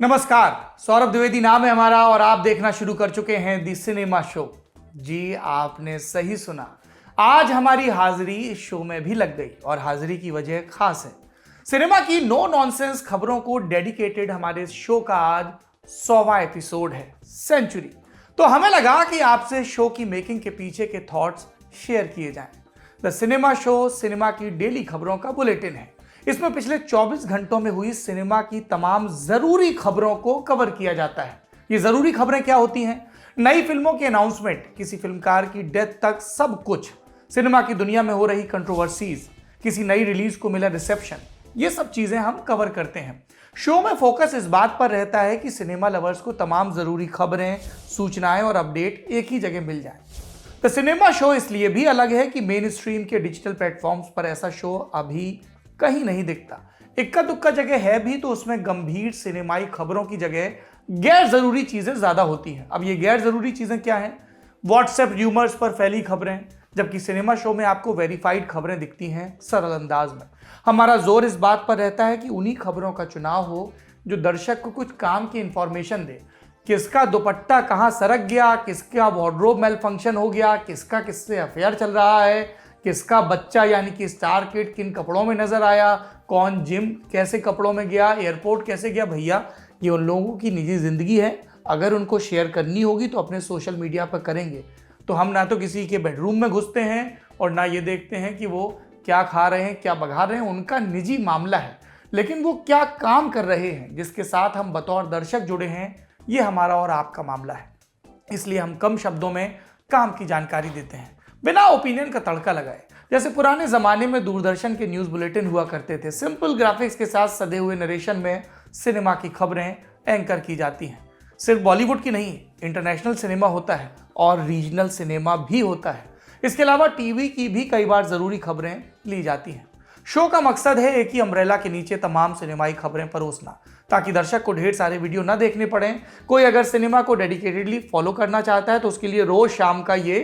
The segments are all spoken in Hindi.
नमस्कार, सौरभ द्विवेदी नाम है हमारा और आप देखना शुरू कर चुके हैं दी सिनेमा शो। जी आपने सही सुना, आज हमारी हाजिरी इस शो में भी लग गई और हाजिरी की वजह खास है। सिनेमा की नो नॉनसेंस खबरों को डेडिकेटेड हमारे शो का आज 100वां एपिसोड है, सेंचुरी। तो हमें लगा कि आपसे शो की मेकिंग के पीछे के थॉट्स शेयर किए जाएं। द सिनेमा शो सिनेमा की डेली खबरों का बुलेटिन है। इसमें पिछले 24 घंटों में हुई सिनेमा की तमाम जरूरी खबरों को कवर किया जाता है। ये जरूरी खबरें क्या होती हैं? नई फिल्मों की अनाउंसमेंट, किसी फिल्मकार की डेथ तक सब कुछ, सिनेमा की दुनिया में हो रही कंट्रोवर्सीज, किसी नई रिलीज को मिला रिसेप्शन, ये सब चीजें हम कवर करते हैं। शो में फोकस इस बात पर रहता है कि सिनेमा लवर्स को तमाम जरूरी खबरें, सूचनाएं और अपडेट एक ही जगह मिल जाए। द सिनेमा शो इसलिए भी अलग है कि मेन स्ट्रीम के डिजिटल प्लेटफॉर्म्स पर ऐसा शो अभी कहीं नहीं दिखता। इक्का दुक्का जगह है भी तो उसमें गंभीर सिनेमाई खबरों की जगह गैर जरूरी चीजें ज्यादा होती हैं। अब ये गैर जरूरी चीजें क्या हैं? व्हाट्सएप र्यूमर्स पर फैली खबरें, जबकि सिनेमा शो में आपको वेरीफाइड खबरें दिखती हैं सरल अंदाज में। हमारा जोर इस बात पर रहता है कि उन्हीं खबरों का चुनाव हो जो दर्शक को कुछ काम की इंफॉर्मेशन दे। किसका दुपट्टा कहां सरक गया, किसका वार्डरोब मेल फंक्शन हो गया, किसका किससे अफेयर चल रहा है, किसका बच्चा यानी कि स्टार किड किन कपड़ों में नजर आया, कौन जिम कैसे कपड़ों में गया, एयरपोर्ट कैसे गया। भैया ये उन लोगों की निजी जिंदगी है, अगर उनको शेयर करनी होगी तो अपने सोशल मीडिया पर करेंगे। तो हम ना तो किसी के बेडरूम में घुसते हैं और ना ये देखते हैं कि वो क्या खा रहे हैं, क्या बघा रहे हैं, उनका निजी मामला है। लेकिन वो क्या काम कर रहे हैं जिसके साथ हम बतौर दर्शक जुड़े हैं, ये हमारा और आपका मामला है। इसलिए हम कम शब्दों में काम की जानकारी देते हैं, बिना ओपिनियन का तड़का लगाए। जैसे पुराने जमाने में दूरदर्शन के न्यूज बुलेटिन हुआ करते थे, सिंपल ग्राफिक्स के साथ सधे हुए नरेशन में सिनेमा की खबरें एंकर की जाती हैं। सिर्फ बॉलीवुड की नहीं, इंटरनेशनल सिनेमा होता है और रीजनल सिनेमा भी होता है। इसके अलावा टीवी की भी कई बार जरूरी खबरें ली जाती हैं। शो का मकसद है एक ही अम्ब्रेला के नीचे तमाम सिनेमाई खबरें परोसना, ताकि दर्शक को ढेर सारे वीडियो ना देखने पड़े। कोई अगर सिनेमा को डेडिकेटेडली फॉलो करना चाहता है तो उसके लिए रोज शाम का ये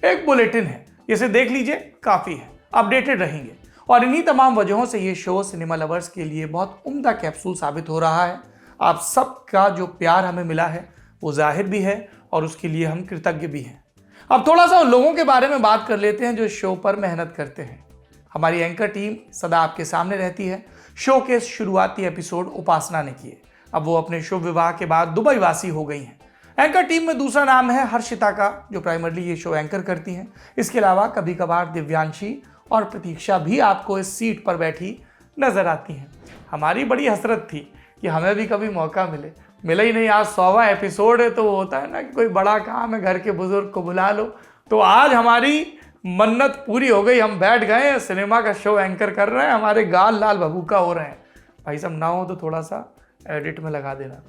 एक बुलेटिन है, इसे देख लीजिए, काफी है, अपडेटेड रहेंगे। और इन्हीं तमाम वजहों से ये शो सिनेमा लवर्स के लिए बहुत उम्दा कैप्सूल साबित हो रहा है। आप सबका जो प्यार हमें मिला है वो जाहिर भी है और उसके लिए हम कृतज्ञ भी हैं। अब थोड़ा सा उन लोगों के बारे में बात कर लेते हैं जो शो पर मेहनत करते हैं। हमारी एंकर टीम सदा आपके सामने रहती है। शो के शुरुआती एपिसोड उपासना ने किए, अब वो अपने शुभ विवाह के बाद दुबई वासी हो गई हैं। एंकर टीम में दूसरा नाम है हर्षिता का, जो प्राइमरली ये शो एंकर करती हैं। इसके अलावा कभी कभार दिव्यांशी और प्रतीक्षा भी आपको इस सीट पर बैठी नजर आती हैं। हमारी बड़ी हसरत थी कि हमें भी कभी मौका मिला ही नहीं। आज 100वां एपिसोड है तो वो होता है ना कि कोई बड़ा काम है, घर के बुजुर्ग को बुला लो। तो आज हमारी मन्नत पूरी हो गई, हम बैठ गए, सिनेमा का शो एंकर कर रहे हैं, हमारे गाल लाल भभूका हो रहे हैं। भाई साहब ना हो तो थोड़ा सा एडिट में लगा देना।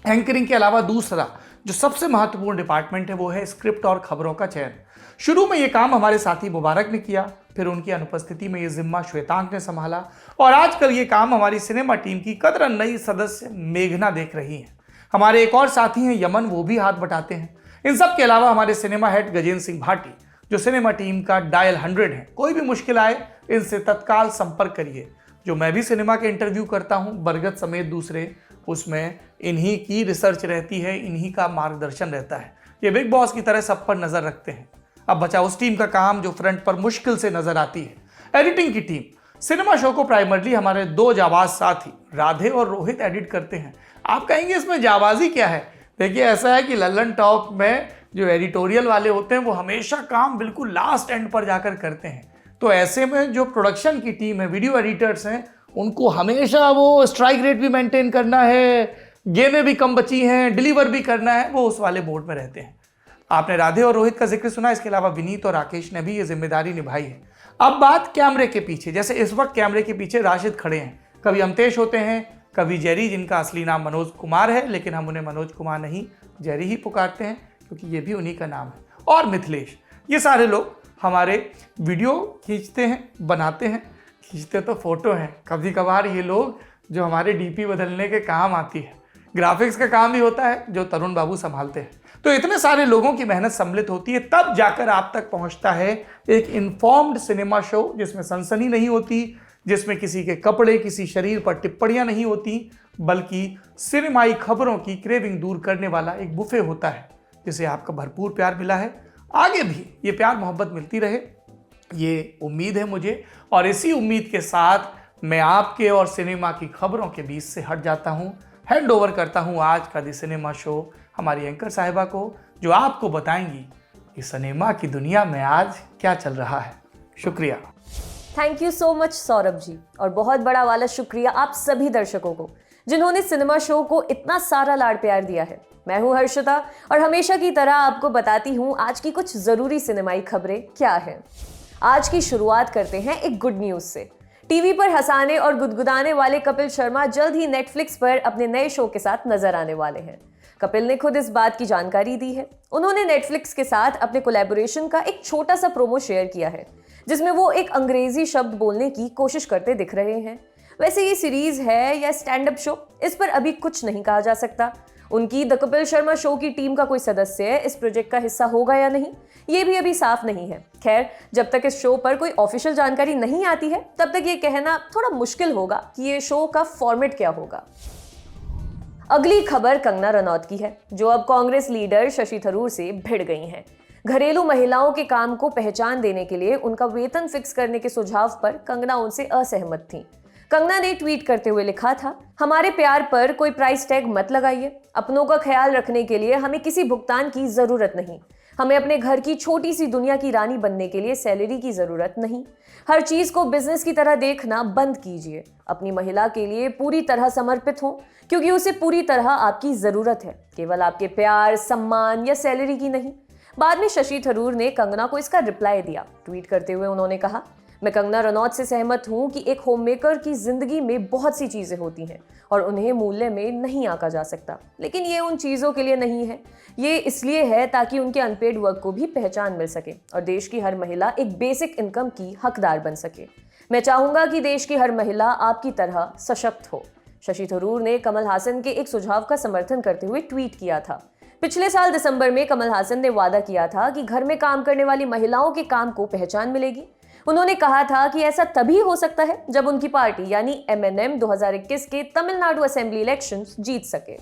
एंकरिंग के अलावा दूसरा जो सबसे महत्वपूर्ण डिपार्टमेंट है वो है स्क्रिप्ट और खबरों का चयन। शुरू में ये काम हमारे साथी मुबारक ने किया, फिर उनकी अनुपस्थिति में ये जिम्मा श्वेतांक ने संभाला और आजकल ये काम हमारी सिनेमा टीम की कदरन नई सदस्य मेघना देख रही हैं। हमारे एक और साथी हैं यमन, वो भी हाथ बटाते हैं। इन सब के अलावा हमारे सिनेमा हेड गजेंद्र सिंह भाटी, जो सिनेमा टीम का डायल 100 है। कोई भी मुश्किल आए इनसे तत्काल संपर्क करिए। जो मैं भी सिनेमा के इंटरव्यू करता हूँ, बरगद समेत दूसरे, उसमें इन्हीं की रिसर्च रहती है, इन्हीं का मार्गदर्शन रहता है। ये बिग बॉस की तरह सब पर नजर रखते हैं। अब बचा उस टीम का काम जो फ्रंट पर मुश्किल से नजर आती है, एडिटिंग की टीम। सिनेमा शो को प्राइमरली हमारे दो जाबाज साथी राधे और रोहित एडिट करते हैं। आप कहेंगे इसमें जाबाजी क्या है? देखिए ऐसा है कि लल्लन टॉप में जो एडिटोरियल वाले होते हैं वो हमेशा काम बिल्कुल लास्ट एंड पर जाकर करते हैं। तो ऐसे में जो प्रोडक्शन की टीम है, वीडियो एडिटर्स हैं, उनको हमेशा वो स्ट्राइक रेट भी मेंटेन करना है, गेमें भी कम बची हैं, डिलीवर भी करना है, वो उस वाले मोड में रहते हैं। आपने राधे और रोहित का जिक्र सुना, इसके अलावा विनीत और राकेश ने भी ये जिम्मेदारी निभाई है। अब बात कैमरे के पीछे, जैसे इस वक्त कैमरे के पीछे राशिद खड़े हैं, कभी अमतेश होते हैं, कभी जेरी, जिनका असली नाम मनोज कुमार है, लेकिन हम उन्हें मनोज कुमार नहीं जेरी ही पुकारते हैं क्योंकि ये भी उन्हीं का नाम है, और मिथिलेश। ये सारे लोग हमारे वीडियो खींचते हैं, बनाते हैं, खींचते तो फोटो हैं, कभी कभार ये लोग जो हमारे डीपी बदलने के काम आती है। ग्राफिक्स का काम भी होता है जो तरुण बाबू संभालते हैं। तो इतने सारे लोगों की मेहनत सम्मिलित होती है, तब जाकर आप तक पहुंचता है एक इन्फॉर्म्ड सिनेमा शो, जिसमें सनसनी नहीं होती, जिसमें किसी के कपड़े, किसी शरीर पर टिप्पणियां नहीं होती, बल्कि सिनेमाई खबरों की क्रेविंग दूर करने वाला एक बुफे होता है, जिसे आपका भरपूर प्यार मिला है। आगे भी ये प्यार मोहब्बत मिलती रहे, ये उम्मीद है मुझे। और इसी उम्मीद के साथ मैं आपके और सिनेमा की खबरों के बीच से हट जाता हूं, हैंड ओवर करता हूं आज का दी सिनेमा शो हमारी एंकर साहिबा को, जो आपको बताएंगी कि सिनेमा की दुनिया में आज क्या चल रहा है। शुक्रिया। Thank you so much Saurabh ji, और बहुत बड़ा वाला शुक्रिया आप सभी दर्शकों को जिन्होंने सिनेमा शो को इतना सारा लाड प्यार दिया है। मैं हूं हर्षिता और हमेशा की तरह आपको बताती हूं आज की कुछ जरूरी सिनेमाई खबरें क्या हैं। आज की शुरुआत करते हैं एक गुड न्यूज से। टीवी पर हंसाने और गुदगुदाने वाले कपिल शर्मा जल्द ही नेटफ्लिक्स पर अपने नए शो के साथ नजर आने वाले हैं। कपिल ने खुद इस बात की जानकारी दी है। उन्होंने नेटफ्लिक्स के साथ अपने कोलैबोरेशन का एक छोटा सा प्रोमो शेयर किया है, जिसमें वो एक अंग्रेजी शब्द बोलने की कोशिश करते दिख रहे हैं। वैसे ये सीरीज है या स्टैंड अप शो, इस पर अभी कुछ नहीं कहा जा सकता। उनकी द कपिल शर्मा शो की टीम का कोई सदस्य इस प्रोजेक्ट का हिस्सा होगा या नहीं, ये भी अभी साफ नहीं है। खैर, जब तक इस शो पर कोई ऑफिशियल जानकारी नहीं आती है, तब तक ये कहना थोड़ा मुश्किल होगा कि ये शो का फॉर्मेट क्या होगा। अगली खबर कंगना रनौत की है, जो अब कांग्रेस लीडर शशि थरूर से भिड़ गई हैं। घरेलू महिलाओं के काम को पहचान देने के लिए उनका वेतन फिक्स करने के सुझाव पर कंगना उनसे असहमत थी। कंगना ने ट्वीट करते हुए लिखा था, हमारे प्यार पर कोई प्राइस टैग मत लगाइए। अपनों का ख्याल रखने के लिए हमें किसी भुगतान की जरूरत नहीं। हमें अपने घर की छोटी सी दुनिया की रानी बनने के लिए सैलरी की जरूरत नहीं। हर चीज को बिजनेस की तरह देखना बंद कीजिए। अपनी महिला के लिए पूरी तरह समर्पित हो, क्योंकि उसे पूरी तरह आपकी जरूरत है, केवल आपके प्यार, सम्मान या सैलरी की नहीं। बाद में शशि थरूर ने कंगना को इसका रिप्लाई दिया। ट्वीट करते हुए उन्होंने कहा, मैं कंगना रनौत से सहमत हूं कि एक होममेकर की जिंदगी में बहुत सी चीजें होती हैं और उन्हें मूल्य में नहीं आंका जा सकता, लेकिन ये उन चीजों के लिए नहीं है। ये इसलिए है ताकि उनके अनपेड वर्क को भी पहचान मिल सके और देश की हर महिला एक बेसिक इनकम की हकदार बन सके। मैं चाहूंगा कि देश की हर महिला आपकी तरह सशक्त हो। शशि थरूर ने कमल हासन के एक सुझाव का समर्थन करते हुए ट्वीट किया था। पिछले साल दिसंबर में कमल हासन ने वादा किया था कि घर में काम करने वाली महिलाओं के काम को पहचान मिलेगी। उन्होंने कहा था कि ऐसा तभी हो सकता है जब उनकी पार्टी यानी एमएनएम 2021 के तमिलनाडु असेंबली इलेक्शंस जीत सके।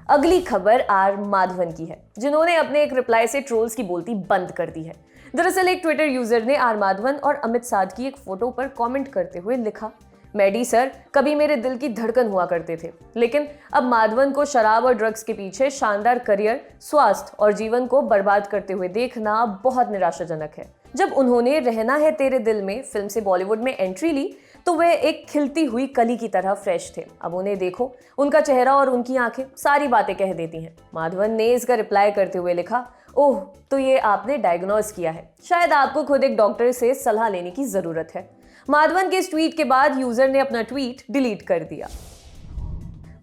अगली खबर आर माधवन की है, जिन्होंने अपने एक रिप्लाई से ट्रोल्स की बोलती बंद कर दी है। दरअसल एक ट्विटर यूजर ने आर माधवन और अमित साध की एक फोटो पर कमेंट करते हुए लिखा, मैडी सर कभी मेरे दिल की धड़कन हुआ करते थे, लेकिन अब माधवन को शराब और ड्रग्स के पीछे शानदार करियर, स्वास्थ्य और जीवन को बर्बाद करते हुए देखना बहुत निराशाजनक है। जब उन्होंने रहना है तेरे दिल में फिल्म से बॉलीवुड में एंट्री ली, तो वे एक खिलती हुई कली की तरह फ्रेश थे। अब उन्हें देखो, उनका चेहरा और उनकी आंखें सारी बातें कह देती हैं। माधवन ने इसका रिप्लाई करते हुए लिखा, ओह तो ये आपने डायग्नोज किया है, शायद आपको खुद एक डॉक्टर से सलाह लेने की जरूरत है। माधवन के इस ट्वीट के बाद यूजर ने अपना ट्वीट डिलीट कर दिया।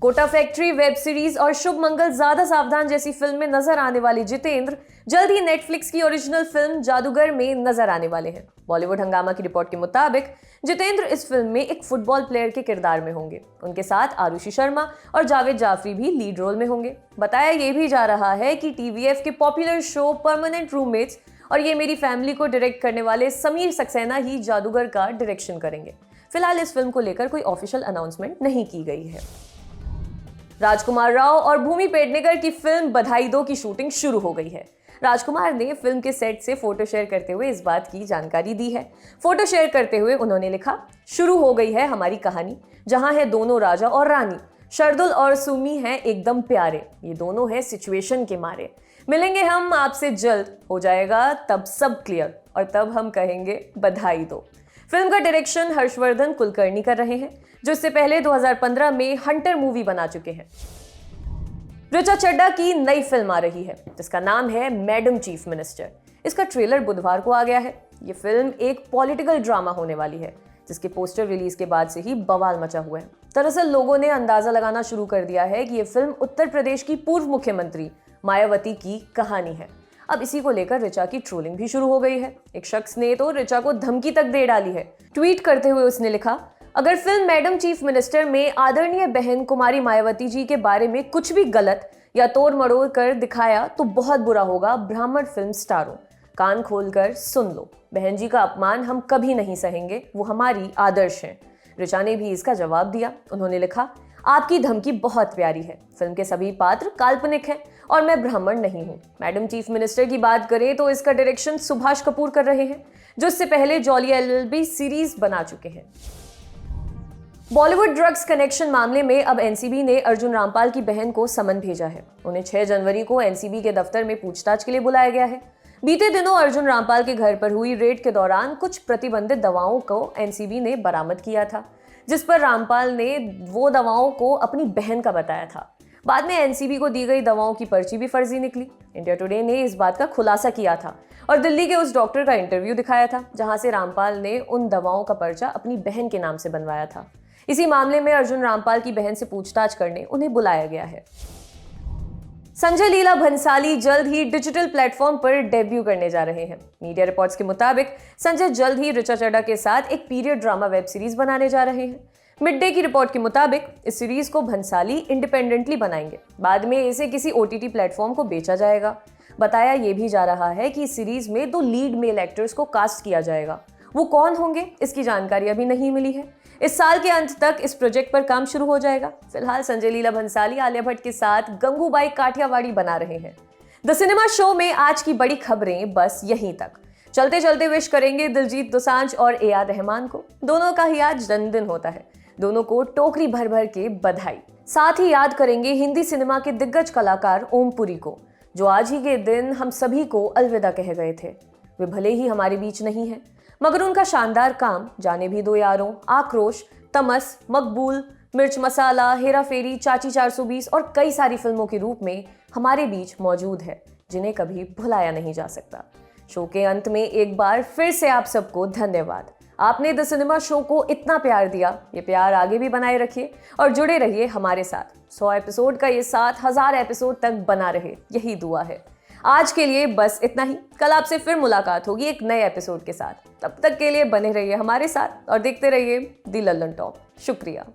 कोटा फैक्ट्री वेब सीरीज और शुभ मंगल ज्यादा सावधान जैसी फिल्म में नजर आने वाले जितेंद्र जल्द ही नेटफ्लिक्स की ओरिजिनल फिल्म जादूगर में नजर आने वाले हैं। बॉलीवुड हंगामा की रिपोर्ट के मुताबिक जितेंद्र इस फिल्म में एक फुटबॉल प्लेयर के किरदार में होंगे। उनके साथ आरुषि शर्मा और जावेद जाफरी भी लीड रोल में होंगे। बताया यह भी जा रहा है कि टीवीएफ के पॉपुलर शो परमानेंट रूममेट्स और ये मेरी फैमिली को डायरेक्ट करने वाले समीर सक्सेना ही जादूगर का डायरेक्शन करेंगे। फिलहाल इस फिल्म को लेकर कोई ऑफिशियल अनाउंसमेंट नहीं की गई है। राजकुमार राव और भूमि पेडनेकर की फिल्म बधाई दो की शूटिंग शुरू हो गई है। राजकुमार ने फिल्म के सेट से फोटो शेयर करते हुए इस बात की जानकारी दी है। फोटो शेयर करते हुए उन्होंने लिखा, शुरू हो गई है हमारी कहानी, जहां है दोनों राजा और रानी। शर्दुल और सुमी हैं एकदम प्यारे, ये दोनों हैं सिचुएशन के मारे। मिलेंगे हम आपसे जल्द, हो जाएगा तब सब क्लियर और तब हम कहेंगे बधाई दो। फिल्म का डायरेक्शन हर्षवर्धन कुलकर्णी कर रहे हैं, जो इससे पहले 2015 में हंटर मूवी बना चुके हैं। ऋचा चड्ढा की नई फिल्म आ रही है, जिसका नाम है मैडम चीफ मिनिस्टर। इसका ट्रेलर बुधवार को आ गया है। ये फिल्म एक पॉलिटिकल ड्रामा होने वाली है, जिसके पोस्टर रिलीज के बाद से ही बवाल मचा हुआ है। दरअसल लोगों ने अंदाजा लगाना शुरू कर दिया है कि ये फिल्म उत्तर प्रदेश की पूर्व मुख्यमंत्री मायावती की कहानी है। अब इसी को लेकर ऋचा की ट्रोलिंग भी शुरू हो गई है। एक शख्स ने तो ऋचा को धमकी तक दे डाली है। ट्वीट करते हुए उसने लिखा, अगर फिल्म मैडम चीफ मिनिस्टर में आदरणीय बहन कुमारी मायावती जी के बारे में कुछ भी गलत या तोड़ मड़ोड़ कर दिखाया तो बहुत बुरा होगा ब्राह्मण फिल्म स्टारों। कान खोलकर सुन लो, बहन जी का अपमान हम कभी नहीं सहेंगे, वो हमारी आदर्श हैं। ऋचा ने भी इसका जवाब दिया। उन्होंने लिखा, आपकी धमकी बहुत प्यारी है। फिल्म के सभी पात्र काल्पनिक हैं और मैं ब्राह्मण नहीं हूँ। मैडम चीफ मिनिस्टर की बात करें तो इसका डायरेक्शन सुभाष कपूर कर रहे हैं, जो इससे पहले जॉली एलएलबी सीरीज बना चुके हैं। बॉलीवुड ड्रग्स कनेक्शन मामले में अब एनसीबी ने अर्जुन रामपाल की बहन को समन भेजा है। उन्हें 6 जनवरी को एनसीबी के दफ्तर में पूछताछ के लिए बुलाया गया है। बीते दिनों अर्जुन रामपाल के घर पर हुई रेड के दौरान कुछ प्रतिबंधित दवाओं को एनसीबी ने बरामद किया था, जिस पर रामपाल ने वो दवाओं को अपनी बहन का बताया था। बाद में एनसीबी को दी गई दवाओं की पर्ची भी फर्जी निकली। इंडिया टुडे ने इस बात का खुलासा किया था और दिल्ली के उस डॉक्टर का इंटरव्यू दिखाया था जहां से रामपाल ने उन दवाओं का पर्चा अपनी बहन के नाम से बनवाया था। इसी मामले में अर्जुन रामपाल की बहन से पूछताछ करने उन्हें बुलाया गया है। संजय लीला भंसाली जल्द ही डिजिटल प्लेटफॉर्म पर डेब्यू करने जा रहे हैं। मीडिया रिपोर्ट्स के मुताबिक संजय जल्द ही ऋचा चड्ढा के साथ एक पीरियड ड्रामा वेब सीरीज बनाने जा रहे हैं। मिड डे की रिपोर्ट के मुताबिक इस सीरीज को भंसाली इंडिपेंडेंटली बनाएंगे, बाद में इसे किसी ओटीटी प्लेटफॉर्म को बेचा जाएगा। बताया यह भी जा रहा है कि इस सीरीज में 2 लीड मेल एक्टर्स को कास्ट किया जाएगा। वो कौन होंगे, इसकी जानकारी अभी नहीं मिली है। इस साल के अंत तक इस प्रोजेक्ट पर काम शुरू हो जाएगा। फिलहाल संजय लीला भंसाली आलिया भट्ट के साथ गंगूबाई काठियावाड़ी बना रहे हैं। द सिनेमा शो में आज की बड़ी खबरें बस यहीं तक। चलते चलते विश करेंगे दिलजीत दोसांझ और AR रहमान को। दोनों का ही आज जन्मदिन होता है। दोनों को टोकरी भर भर के बधाई। साथ ही याद करेंगे हिंदी सिनेमा के दिग्गज कलाकार ओम पुरी को, जो आज ही के दिन हम सभी को अलविदा कह गए थे। वे भले ही हमारे बीच नहीं है, मगर उनका शानदार काम जाने भी दो यारों, आक्रोश, तमस, मकबूल, मिर्च मसाला, हेरा फेरी, चाची 420 और कई सारी फिल्मों के रूप में हमारे बीच मौजूद है, जिन्हें कभी भुलाया नहीं जा सकता। शो के अंत में एक बार फिर से आप सबको धन्यवाद। आपने द सिनेमा शो को इतना प्यार दिया, ये प्यार आगे भी बनाए रखिए और जुड़े रहिए हमारे साथ। 100 एपिसोड का ये साथ 1000 एपिसोड तक बना रहे, यही दुआ है। आज के लिए बस इतना ही। कल आपसे फिर मुलाकात होगी एक नए एपिसोड के साथ। तब तक के लिए बने रहिए हमारे साथ और देखते रहिए दी लल्लन टॉप। शुक्रिया।